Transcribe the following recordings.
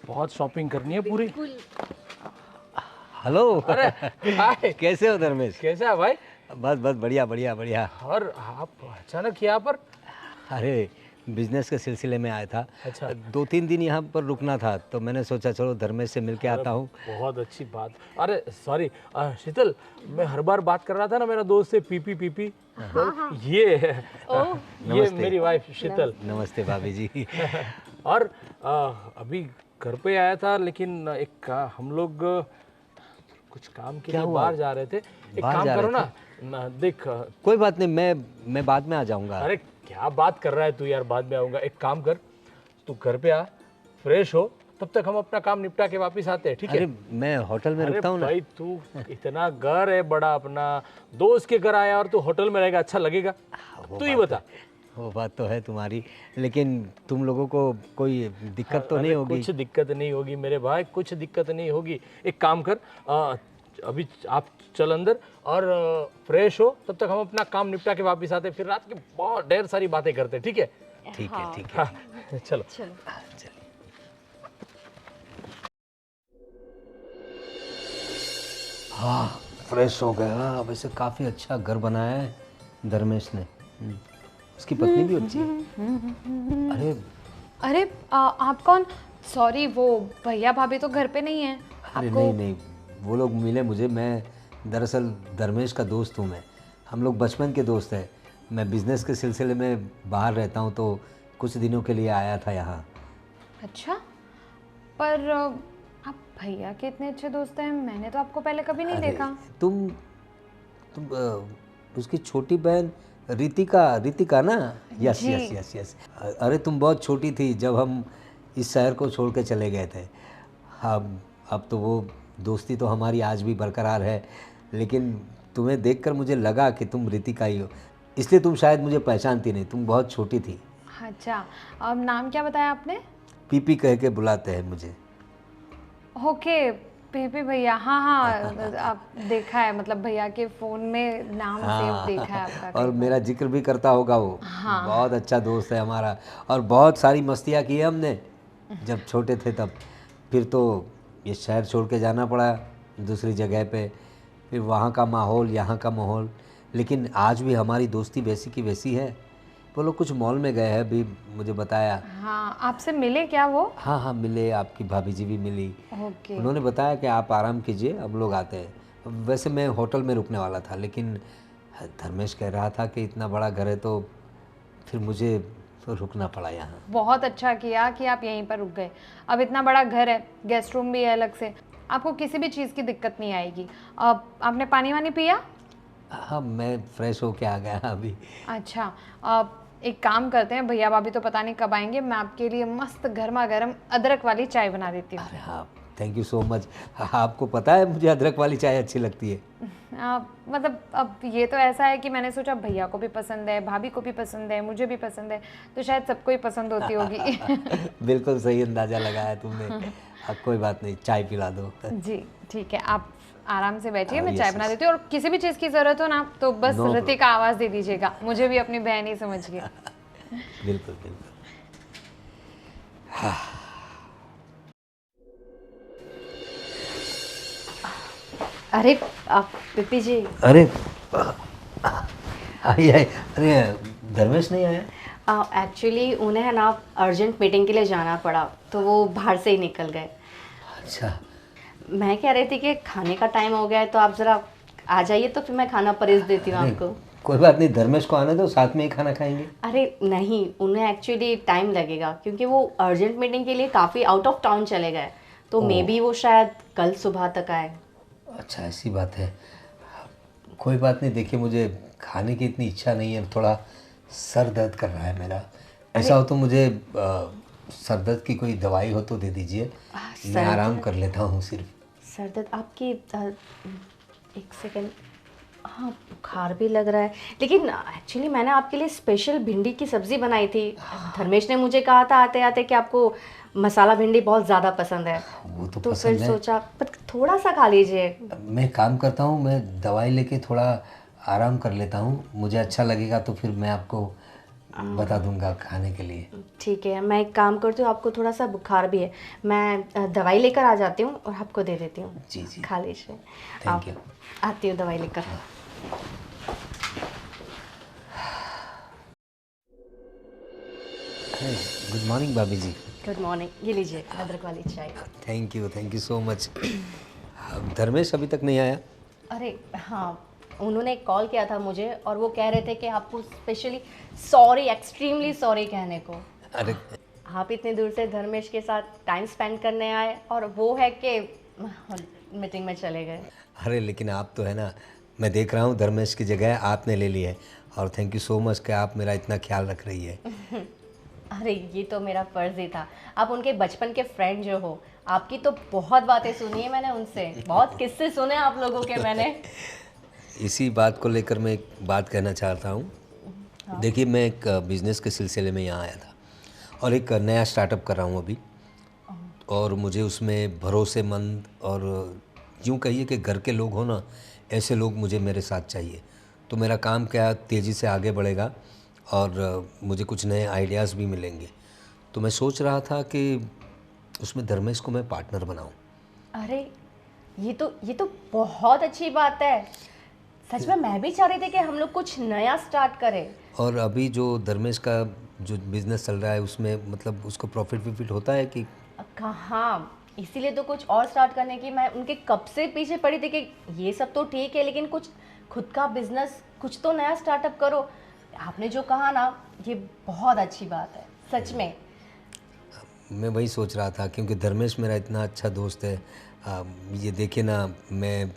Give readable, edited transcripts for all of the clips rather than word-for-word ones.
बहुत शॉपिंग करनी है पूरी। हेलो। अरे हाय, कैसे हो धर्मेश? कैसा है भाई? बस बस बढ़िया बढ़िया बढ़िया। और आप अचानक यहाँ पर? अरे बिजनेस के सिलसिले में आया था। अच्छा। 2-3 दिन यहाँ पर रुकना था तो मैंने सोचा चलो धर्मेश से मिल के आता हूँ। बहुत अच्छी बात। अरे सॉरी शीतल, मैं हर बार बात कर रहा था ना मेरा दोस्त से पीपी पीपी। तो ये नमस्ते। मेरी वाइफ शीतल। नमस्ते भाभी जी। और अभी घर पे आया था, लेकिन हम लोग कुछ काम के क्या लिए हुआ? बाहर जा रहे थे। एक बाहर काम जा करो रहे ना, देख। कोई बात नहीं, मैं बाद में आ जाऊँगा। अरे क्या बात कर रहा है तू यार, बाद में आऊंगा। एक काम कर, तू घर पे आ, फ्रेश हो, तब तक हम अपना काम निपटा के वापस आते हैं, ठीक है? अरे मैं होटल में अरे रुकता हूँ ना। भाई तू इतना घर है बड़ा अपना, दोस्त के घर आया और तू होटल में रहेगा, अच्छा लगेगा? तू ही बता। वो बात तो है तुम्हारी, लेकिन तुम लोगों को कोई दिक्कत तो नहीं होगी? कुछ दिक्कत नहीं होगी मेरे भाई, कुछ दिक्कत नहीं होगी। एक काम कर, अभी आप चल अंदर और फ्रेश हो, तब तक हम अपना काम निपटा के वापस आते हैं, फिर रात की बहुत ढेर सारी बातें करते हैं, ठीक है? ठीक है ठीक है। हाँ, चलो। चलिए। हाँ फ्रेश हो गया। वैसे काफ़ी अच्छा घर बनाया है धर्मेश ने। उसकी पत्नी भी अच्छी है। अरे अरे आप कौन? सॉरी, वो भैया भाभी तो घर पे नहीं है। अरे नहीं नहीं, वो लोग मिले मुझे। मैं दरअसल धर्मेश का दोस्त हूँ। मैं हम लोग बचपन के दोस्त हैं। मैं बिज़नेस के सिलसिले में बाहर रहता हूँ तो कुछ दिनों के लिए आया था यहाँ। अच्छा, पर आप भैया के इतने अच्छे दोस्त हैं, मैंने तो आपको पहले कभी नहीं अरे, देखा। तुम उसकी छोटी बहन रितिका ना? यस जी। Yes yes yes. अरे तुम बहुत छोटी थी जब हम इस शहर को छोड़ के चले गए थे। अब तो वो दोस्ती तो हमारी आज भी बरकरार है, लेकिन तुम्हें देखकर मुझे लगा कि तुम रितिका ही हो, इसलिए तुम शायद मुझे पहचानती नहीं। तुम बहुत छोटी थी। अच्छा, अब नाम क्या बताया आपने? पीपी कह के बुलाते हैं मुझे। ओके, पीपी भैया। हाँ हाँ, आप देखा है, मतलब भैया के फ़ोन में नाम सेव देखा है आपका। और मेरा जिक्र भी करता होगा वो। बहुत अच्छा दोस्त है हमारा, और बहुत सारी मस्तियाँ की है हमने जब छोटे थे तब। फिर तो ये शहर छोड़ के जाना पड़ा दूसरी जगह पे, फिर वहाँ का माहौल, यहाँ का माहौल, लेकिन आज भी हमारी दोस्ती वैसी की वैसी है। वो लोग कुछ मॉल में गए हैं अभी, मुझे बताया। हाँ, आपसे मिले क्या वो? हाँ हाँ मिले, आपकी भाभी जी भी मिली। ओके। उन्होंने बताया कि आप आराम कीजिए, हम लोग आते हैं। वैसे मैं होटल में रुकने वाला था, लेकिन धर्मेश कह रहा था कि इतना बड़ा घर है तो फिर मुझे तो रुकना पड़ा यहाँ। बहुत अच्छा किया कि आप यहीं पर रुक गए। अब इतना बड़ा घर है, गेस्ट रूम भी है अलग से, आपको किसी भी चीज़ की दिक्कत नहीं आएगी। अब आपने पानी वानी पिया? हाँ मैं फ्रेश होके आ गया अभी। अच्छा, अब एक काम करते हैं, भैया भाभी तो पता नहीं कब आएंगे, मैं आपके लिए मस्त गर्मा गर्म अदरक वाली चाय बना देती हूँ। अरे हाँ, थैंक यू सो मच। आपको पता है मुझे अदरक वाली चाय अच्छी लगती है। मतलब अब ये तो ऐसा है कि मैंने सोचा भैया को भी पसंद है, भाभी को भी पसंद है, मुझे भी पसंद है, तो शायद सबको ही पसंद होती होगी। बिल्कुल सही अंदाज़ा लगाया तुमने। कोई बात नहीं, चाय पिला दो। जी ठीक है, आप आराम से बैठिए, मैं yes, चाय बना yes. देती हूँ। और किसी भी चीज़ की ज़रूरत हो ना तो बस No ऋतिक का आवाज़ दे दीजिएगा, मुझे भी अपनी बहन ही समझिए। बिल्कुल बिल्कुल। अरे आप पीपी जी। अरे आइए। अरे धर्मेश नहीं आया? एक्चुअली उन्हें है ना अर्जेंट मीटिंग के लिए जाना पड़ा, तो वो बाहर से ही निकल गए। अच्छा। मैं कह रही थी कि खाने का टाइम हो गया है, तो आप ज़रा आ जाइए, तो फिर मैं खाना परोस देती हूँ आपको। कोई बात नहीं, धर्मेश को आने दो, साथ में ही खाना खाएंगे। अरे नहीं, उन्हें एक्चुअली टाइम लगेगा, क्योंकि वो अर्जेंट मीटिंग के लिए काफ़ी आउट ऑफ टाउन चले गए, तो मे बी वो शायद कल सुबह तक आए। अच्छा ऐसी बात है। कोई बात नहीं, देखिए मुझे खाने की इतनी इच्छा नहीं है, थोड़ा सर दर्द कर रहा है मेरा। ऐसा हो तो मुझे सर दर्द की कोई दवाई हो तो दे दीजिए, मैं आराम कर लेता हूँ सिर्फ। सर दर्द आपकी एक सेकेंड। हाँ, बुखार भी लग रहा है, लेकिन एक्चुअली मैंने आपके लिए स्पेशल भिंडी की सब्ज़ी बनाई थी। धर्मेश ने मुझे कहा था आते आते कि आपको मसाला भिंडी बहुत ज़्यादा पसंद है, वो तो फिर पसंद है। सोचा पर थोड़ा सा खा लीजिए। मैं काम करता हूँ, मैं दवाई लेके थोड़ा आराम कर लेता हूँ, मुझे अच्छा लगेगा तो फिर मैं आपको बता दूंगा खाने के लिए। ठीक है, मैं एक काम करती हूँ, आपको थोड़ा सा बुखार भी है, मैं दवाई लेकर आ जाती हूँ और आपको दे देती हूँ। जी जी, खा लीजिए। Thank you. आती हूँ दवाई लेकर। गुड मॉर्निंग भाभी जी। गुड मॉर्निंग, ये लीजिए अदरक वाली चाय। Thank you so much. Dharmesh अभी तक नहीं आया? अरे हाँ, उन्होंने कॉल किया था मुझे और वो कह रहे थे कि आपको स्पेशली सॉरी, एक्सट्रीमली सॉरी कहने को। अरे आप इतनी दूर से धर्मेश के साथ टाइम स्पेंड करने आए और वो है कि मीटिंग में चले गए। अरे लेकिन आप तो है ना, मैं देख रहा हूँ धर्मेश की जगह आपने ले ली है, और थैंक यू सो मच कि आप मेरा इतना ख्याल रख रही है। अरे ये तो मेरा फ़र्ज़ ही था, आप उनके बचपन के फ्रेंड जो हो, आपकी तो बहुत बातें सुनी है मैंने उनसे, बहुत किस्से सुने आप लोगों के मैंने। इसी बात को लेकर मैं एक बात कहना चाहता हूँ। देखिए, मैं एक बिज़नेस के सिलसिले में यहाँ आया था और एक नया स्टार्टअप कर रहा हूँ अभी, और मुझे उसमें भरोसेमंद और यूँ कहिए कि घर के लोग हो ना, ऐसे लोग मुझे मेरे साथ चाहिए। तो मेरा काम क्या तेज़ी से आगे बढ़ेगा और मुझे कुछ नए आइडियाज़ भी मिलेंगे। तो मैं सोच रहा था कि उसमें धर्मेश को मैं पार्टनर बनाऊं। अरे ये तो बहुत अच्छी बात है। सच में मैं भी चाह रही थी कि हम लोग कुछ नया स्टार्ट करें। और अभी जो धर्मेश का जो बिज़नेस चल रहा है उसमें मतलब उसको प्रॉफिट होता है कि कहाँ, इसीलिए तो कुछ और स्टार्ट करने की मैं उनके कब से पीछे पड़ी थी कि ये सब तो ठीक है लेकिन कुछ खुद का बिजनेस, कुछ तो नया स्टार्टअप करो। आपने जो कहा ना, ये बहुत अच्छी बात है सच में। मैं वही सोच रहा था क्योंकि धर्मेश मेरा इतना अच्छा दोस्त है। ये देखिए ना, मैं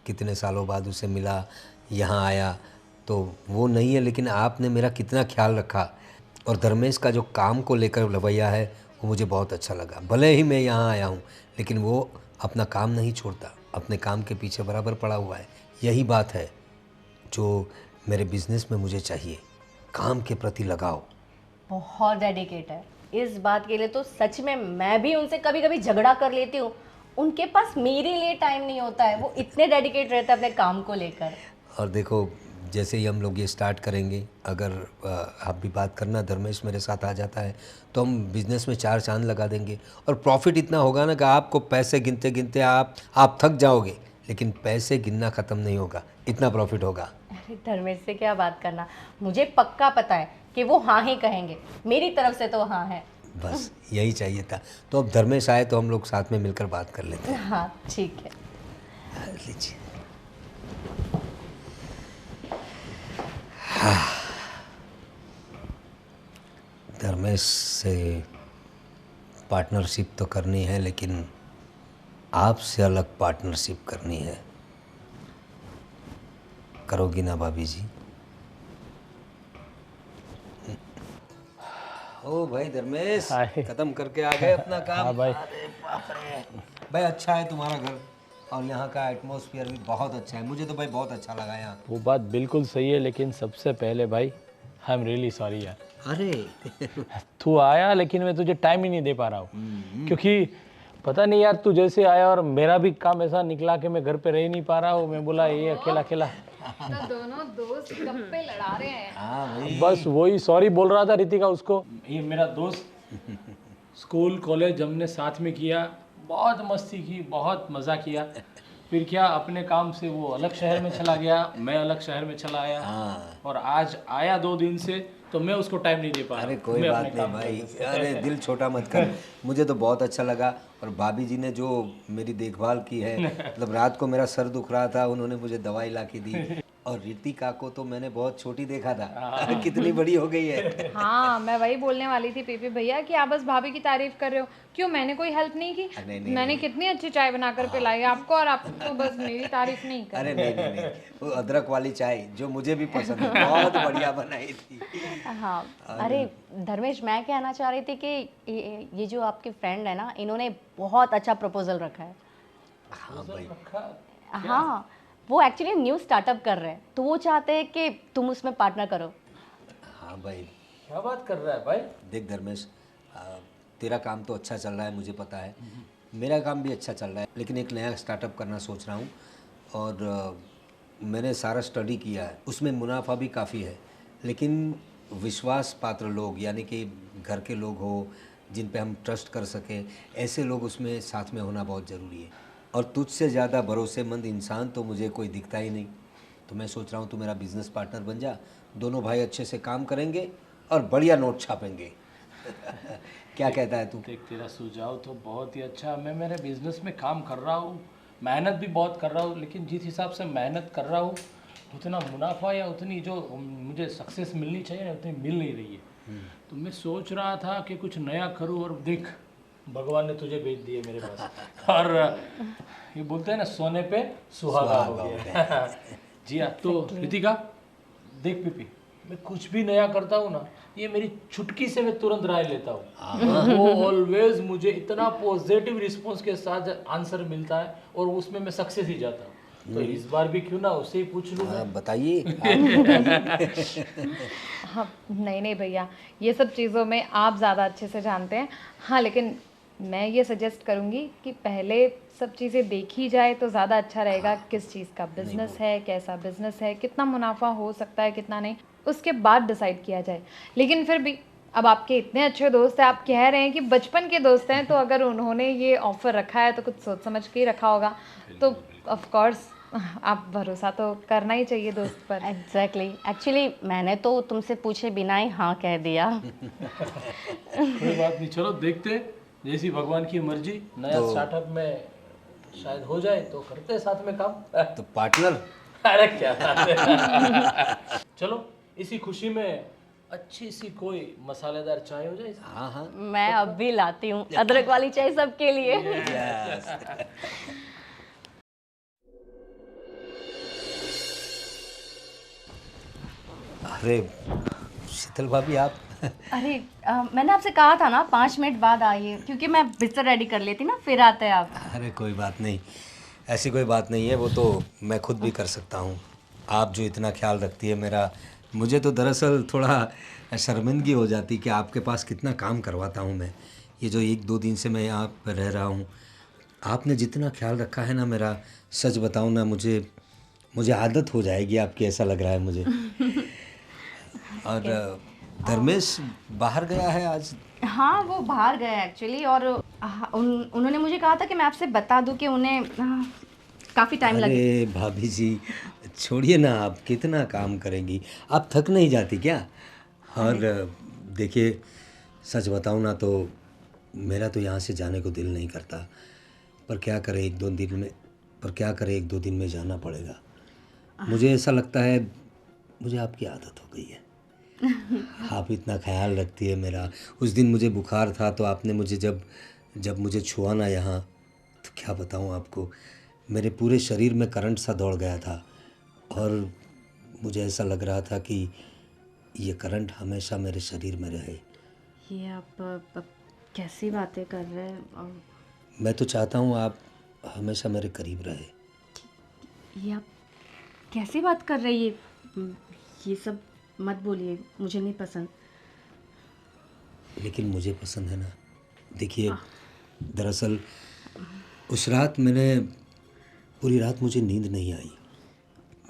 कितने सालों बाद उसे मिला, यहाँ आया, तो वो नहीं है लेकिन आपने मेरा कितना ख्याल रखा। और धर्मेश का जो काम को लेकर रवैया है वो मुझे बहुत अच्छा लगा। भले ही मैं यहाँ आया हूँ लेकिन वो अपना काम नहीं छोड़ता, अपने काम के पीछे बराबर पड़ा हुआ है। यही बात है जो मेरे बिज़नेस में मुझे चाहिए, काम के प्रति लगाव। बहुत डेडिकेट है इस बात के लिए तो सच में मैं भी उनसे कभी कभी झगड़ा कर लेती हूँ। उनके पास मेरे लिए टाइम नहीं होता है, वो इतने डेडिकेट रहते हैं अपने काम को लेकर। और देखो, जैसे ही हम लोग ये स्टार्ट करेंगे, अगर आप भी बात करना, धर्मेश मेरे साथ आ जाता है तो हम बिज़नेस में चार चांद लगा देंगे। और प्रॉफिट इतना होगा ना कि आपको पैसे गिनते गिनते आप थक जाओगे, लेकिन पैसे गिनना ख़त्म नहीं होगा, इतना प्रॉफिट होगा। अरे धर्मेश से क्या बात करना, मुझे पक्का पता है कि वो हाँ ही कहेंगे, मेरी तरफ से तो हाँ है। बस यही चाहिए था। तो अब धर्मेश आए तो हम लोग साथ में मिलकर बात कर लेते हैं। हाँ ठीक है। लीजिए। धर्मेश से पार्टनरशिप तो करनी है लेकिन आपसे अलग पार्टनरशिप करनी है। करोगी ना भाभी जी? ओ भाई धर्मेश, खत्म करके आ गए अपना काम। हाँ भाई। अरे बाप रे भाई, अच्छा है तुम्हारा घर और यहाँ का एटमॉस्फेयर भी बहुत अच्छा है। मुझे तो भाई बहुत अच्छा लगा यहाँ। वो बात बिल्कुल सही है, लेकिन सबसे पहले भाई आई एम रियली सॉरी यार। अरे तू आया लेकिन मैं तुझे टाइम ही नहीं दे पा रहा हूँ, क्योंकि पता नहीं यार, तू जैसे आया और मेरा भी काम ऐसा निकला कि मैं घर पे रह नहीं पा रहा हूँ। मैं बोला ये अकेला अकेला। तो दोनों दोस्त गप्पे लड़ा रहे हैं। हाँ भाई, बस वही सॉरी बोल रहा था रितिका उसको। ये मेरा दोस्त, स्कूल कॉलेज हमने साथ में किया, बहुत मस्ती की, बहुत मज़ा किया। फिर क्या, अपने काम से वो अलग शहर में चला गया, मैं अलग शहर में चला आया। और आज आया 2 दिन से तो मैं उसको टाइम नहीं दे पा रहा। अरे कोई बात नहीं भाई, अरे दिल छोटा मत कर। मुझे तो बहुत अच्छा लगा। और भाभी जी ने जो मेरी देखभाल की है, मतलब रात को मेरा सर दुख रहा था, उन्होंने मुझे दवाई ला के दी। और रितिका को तो मैंने बहुत छोटी देखा था, कितनी बड़ी हो गई है। हाँ, मैं वही बोलने वाली थी पीपी भैया कि आप बस भाभी की तारीफ कर रहे हो। क्यों, मैंने कोई हेल्प नहीं की? नहीं, मैंने कितनी अच्छी चाय बनाकर पिलाई आपको, और आप तो बस मेरी तारीफ नहीं कर। अरे नहीं, वो अदरक वाली चाय जो मुझे भी पसंद है, बहुत बढ़िया बनाई थी। हाँ, अरे धर्मेश, मैं कहना चाह रही थी कि ये जो आपके फ्रेंड है ना, इन्होंने बहुत अच्छा प्रपोजल रखा है। हाँ भाई, हाँ, वो एक्चुअली न्यू स्टार्टअप कर रहे हैं तो वो चाहते हैं कि तुम उसमें पार्टनर करो। हाँ भाई। क्या बात कर रहा है भाई? देख धर्मेश, तेरा काम तो अच्छा चल रहा है, मुझे पता है। मेरा काम भी अच्छा चल रहा है, लेकिन एक नया स्टार्टअप करना सोच रहा हूँ। और मैंने सारा स्टडी किया है, उसमें मुनाफा भी काफ़ी है, लेकिन विश्वास पात्र लोग, यानी कि घर के लोग हो जिन पे हम ट्रस्ट कर सकें, ऐसे लोग उसमें साथ में होना बहुत ज़रूरी है। और तुझसे ज़्यादा भरोसेमंद इंसान तो मुझे कोई दिखता ही नहीं। तो मैं सोच रहा हूँ तू मेरा बिजनेस पार्टनर बन जा, दोनों भाई अच्छे से काम करेंगे और बढ़िया नोट छापेंगे। क्या कहता है तू? देख, तेरा सुझाव तो बहुत ही अच्छा। मैं मेरे बिजनेस में काम कर रहा हूँ, मेहनत भी बहुत कर रहा हूँ, लेकिन जिस हिसाब से मेहनत कर रहा हूँ उतना मुनाफा या उतनी जो मुझे सक्सेस मिलनी चाहिए ना, उतनी मिल नहीं रही है। तो मैं सोच रहा था कि कुछ नया करूँ, और देख भगवान ने तुझे भेज दिए मेरे पास। और ये बोलते हैं ना, सोने पे सुहागा हो गया। जी हाँ। तो रितिका देख पीपी, मैं कुछ भी नया करता हूँ ना, ये मेरी चुटकी से मैं तुरंत राय लेता हूँ। वो ऑलवेज मुझे इतना पॉजिटिव रिस्पॉन्स के साथ आंसर मिलता है, और उसमें मैं सक्सेस ही जाता हूँ। तो इस बार भी क्यों ना उससे ही पूछ लूँ मैं। बताइए। हाँ, नहीं नहीं भैया, ये सब चीज़ों में आप ज़्यादा अच्छे से जानते हैं। हाँ, लेकिन मैं ये सजेस्ट करूँगी कि पहले सब चीज़ें देखी जाए तो ज़्यादा अच्छा रहेगा। किस चीज़ का बिजनेस है, कैसा बिजनेस है, कितना मुनाफा हो सकता है, कितना नहीं, उसके बाद डिसाइड किया जाए। लेकिन फिर भी अब आपके इतने अच्छे दोस्त हैं, आप कह रहे हैं कि बचपन के दोस्त हैं, तो अगर उन्होंने ये ऑफ़र रखा है तो कुछ सोच समझ के ही रखा होगा। तो ऑफ कोर्स आप भरोसा तो करना ही चाहिए दोस्त पर। एग्जैक्टली, एक्चुअली मैंने तो तुमसे पूछे बिना ही हाँ कह दिया। कोई बात नहीं, चलो देखते, जैसी भगवान की मर्जी। नया स्टार्टअप में शायद हो जाए तो करते हैं साथ में काम। तो पार्टनर। अरे क्या बात है। चलो इसी खुशी में अच्छी सी कोई मसालेदार चाय हो जाए। हाँ हाँ। मैं अब भी लाती हूँ अदरक वाली चाय सबके लिए। अरे शीतल भाभी, आप अरे मैंने आपसे कहा था ना 5 मिनट बाद आइए, क्योंकि मैं बिस्तर रेडी कर लेती ना, फिर आते हैं आप। अरे कोई बात नहीं, ऐसी कोई बात नहीं है, वो तो मैं खुद भी कर सकता हूँ। आप जो इतना ख्याल रखती है मेरा, मुझे तो दरअसल थोड़ा शर्मिंदगी हो जाती कि आपके पास कितना काम करवाता हूँ मैं। ये जो 1-2 दिन से मैं यहाँ पर रह रहा हूँ, आपने जितना ख्याल रखा है ना मेरा, सच बताऊँ ना, मुझे आदत हो जाएगी आपकी, ऐसा लग रहा है मुझे। और धर्मेश बाहर गया है आज? हाँ, वो बाहर गए एक्चुअली, और उन्होंने मुझे कहा था कि मैं आपसे बता दूं कि उन्हें काफ़ी टाइम लगे। अरे भाभी जी, छोड़िए ना, आप कितना काम करेंगी, आप थक नहीं जाती क्या? और देखिए, सच बताऊँ ना तो मेरा तो यहाँ से जाने को दिल नहीं करता, पर क्या करें, 1-2 दिन में जाना पड़ेगा। मुझे ऐसा लगता है मुझे आपकी आदत हो गई है। आप इतना ख्याल रखती है मेरा। उस दिन मुझे बुखार था तो आपने मुझे जब मुझे छुआ ना यहाँ, तो क्या बताऊँ आपको, मेरे पूरे शरीर में करंट सा दौड़ गया था, और मुझे ऐसा लग रहा था कि ये करंट हमेशा मेरे शरीर में रहे। ये आप कैसी बातें कर रहे हैं? मैं तो चाहता हूँ आप हमेशा मेरे करीब रहे। ये आप कैसी बात कर रही है? ये सब मत बोलिए, मुझे नहीं पसंद। लेकिन मुझे पसंद है ना। देखिए, दरअसल उस रात पूरी रात मुझे नींद नहीं आई।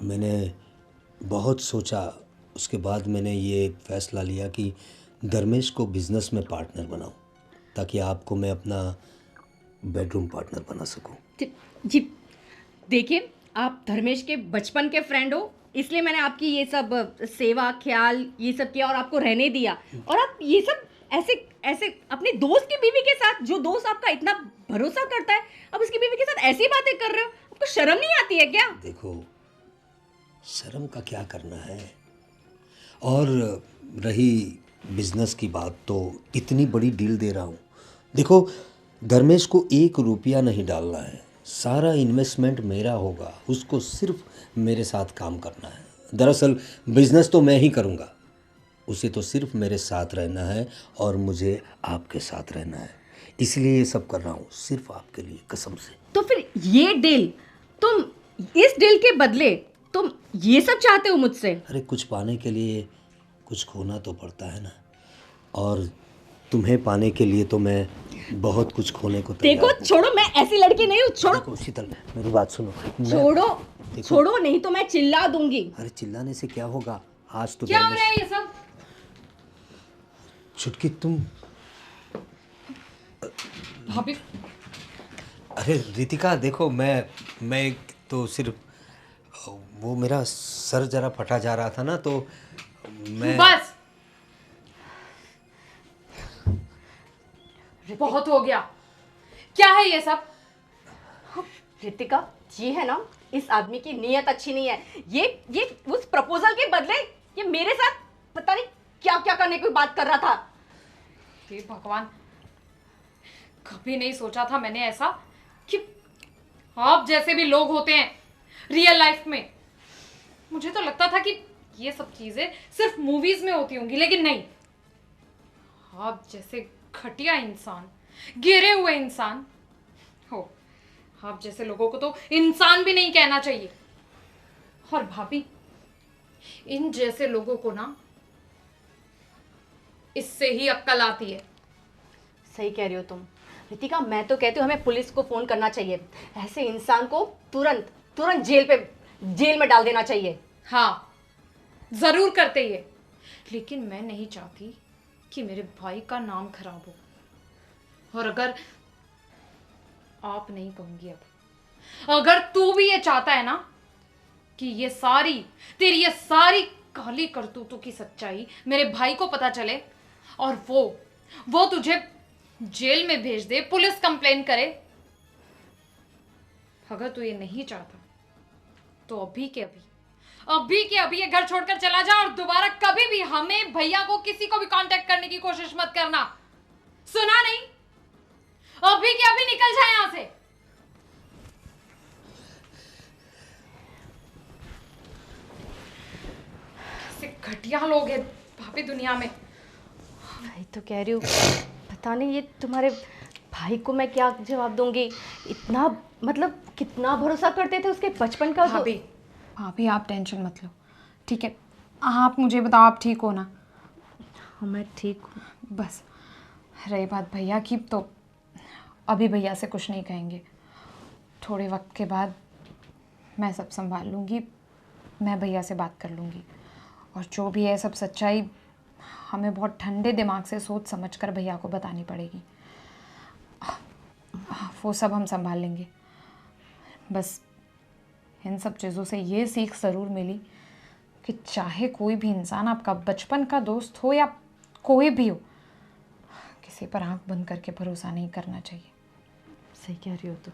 मैंने बहुत सोचा, उसके बाद मैंने ये फ़ैसला लिया कि धर्मेश को बिज़नेस में पार्टनर बनाऊं, ताकि आपको मैं अपना बेडरूम पार्टनर बना सकूं। जी देखिए, आप धर्मेश के बचपन के फ्रेंड हो, इसलिए मैंने आपकी ये सब सेवा ख्याल ये सब किया और आपको रहने दिया। और आप ये सब ऐसे अपने दोस्त की बीवी के साथ, जो दोस्त आपका इतना भरोसा करता है, अब उसकी बीवी के साथ ऐसी बातें कर रहे हो, आपको शर्म नहीं आती है क्या? देखो, शर्म का क्या करना है। और रही बिजनेस की बात, तो इतनी बड़ी डील दे रहा हूँ। देखो, धर्मेश को 1 रुपया नहीं डालना है, सारा इन्वेस्टमेंट मेरा होगा, उसको सिर्फ मेरे साथ काम करना है। दरअसल बिजनेस तो मैं ही करूँगा, उसे तो सिर्फ मेरे साथ रहना है और मुझे आपके साथ रहना है, इसलिए ये सब कर रहा हूँ, सिर्फ आपके लिए, कसम से। तो फिर ये डील, तुम इस डील के बदले तुम ये सब चाहते हो मुझसे? अरे कुछ पाने के लिए कुछ खोना तो पड़ता है ना, और तुम्हें पाने के लिए तो मैं बहुत कुछ खोने को तैयार देखो, हूँ। छोड़ो, मैं ऐसी लड़की नहीं हूँ, छोड़ो। देखो शीतल, मेरी बात सुनो। छोड़ो, नहीं तो मैं चिल्ला दूंगी। अरे चिल्लाने से क्या होगा, आज तो क्या हो रहा है ये सब? छुटकी तुम, भाभी अरे रितिका देखो, मैं एक तो सिर्फ वो मेरा सर जरा फटा जा रहा था ना, तो मैं बस बहुत हो गया। क्या है ये सब? रितिका, ये है ना, इस आदमी की नीयत अच्छी नहीं है। ये उस प्रपोजल के बदले ये मेरे साथ पता नहीं क्या क्या करने की बात कर रहा था। हे भगवान, कभी नहीं सोचा था मैंने ऐसा कि आप जैसे भी लोग होते हैं रियल लाइफ में। मुझे तो लगता था कि ये सब चीजें सिर्फ मूवीज में होती होंगी, लेकिन नहीं। आप जैसे घटिया इंसान, गिरे हुए इंसान हो, आप जैसे लोगों को तो इंसान भी नहीं कहना चाहिए। और भाभी, इन जैसे लोगों को ना इससे ही अक्ल आती है। सही कह रही हो तुम रितिका, मैं तो कहती हूँ हमें पुलिस को फोन करना चाहिए। ऐसे इंसान को तुरंत तुरंत जेल में डाल देना चाहिए। हाँ, जरूर करते ये, लेकिन मैं नहीं चाहती कि मेरे भाई का नाम खराब हो। और अगर आप नहीं कहूंगी, अब अगर तू भी ये चाहता है ना कि ये तेरी सारी काली करतूतों की सच्चाई मेरे भाई को पता चले और वो तुझे जेल में भेज दे, पुलिस कंप्लेन करे, अगर तू ये नहीं चाहता तो अभी के अभी ये घर छोड़कर चला जा और दोबारा कभी भी हमें, भैया को, किसी को भी कांटेक्ट करने की कोशिश मत करना। सुना नहीं? अभी के अभी निकल जाए यहां से। कैसे घटिया लोग हैं भाभी दुनिया में। भाई तो कह रही हूँ, पता नहीं ये तुम्हारे भाई को मैं क्या जवाब दूंगी। इतना मतलब कितना भरोसा करते थे उसके बचपन का। भाभी भाभी आप टेंशन मत लो, ठीक है? आप मुझे बताओ, आप ठीक हो ना? हाँ मैं ठीक हूँ। बस रही बात भैया की, तो अभी भैया से कुछ नहीं कहेंगे। थोड़े वक्त के बाद मैं सब संभाल लूँगी, मैं भैया से बात कर लूँगी। और जो भी है सब सच्चाई हमें बहुत ठंडे दिमाग से सोच समझ कर भैया को बतानी पड़ेगी। वो सब हम संभाल लेंगे। बस इन सब चीज़ों से ये सीख ज़रूर मिली कि चाहे कोई भी इंसान आपका बचपन का दोस्त हो या कोई भी हो, किसी पर आंख बंद करके भरोसा नहीं करना चाहिए। सही कह रही हो तुम।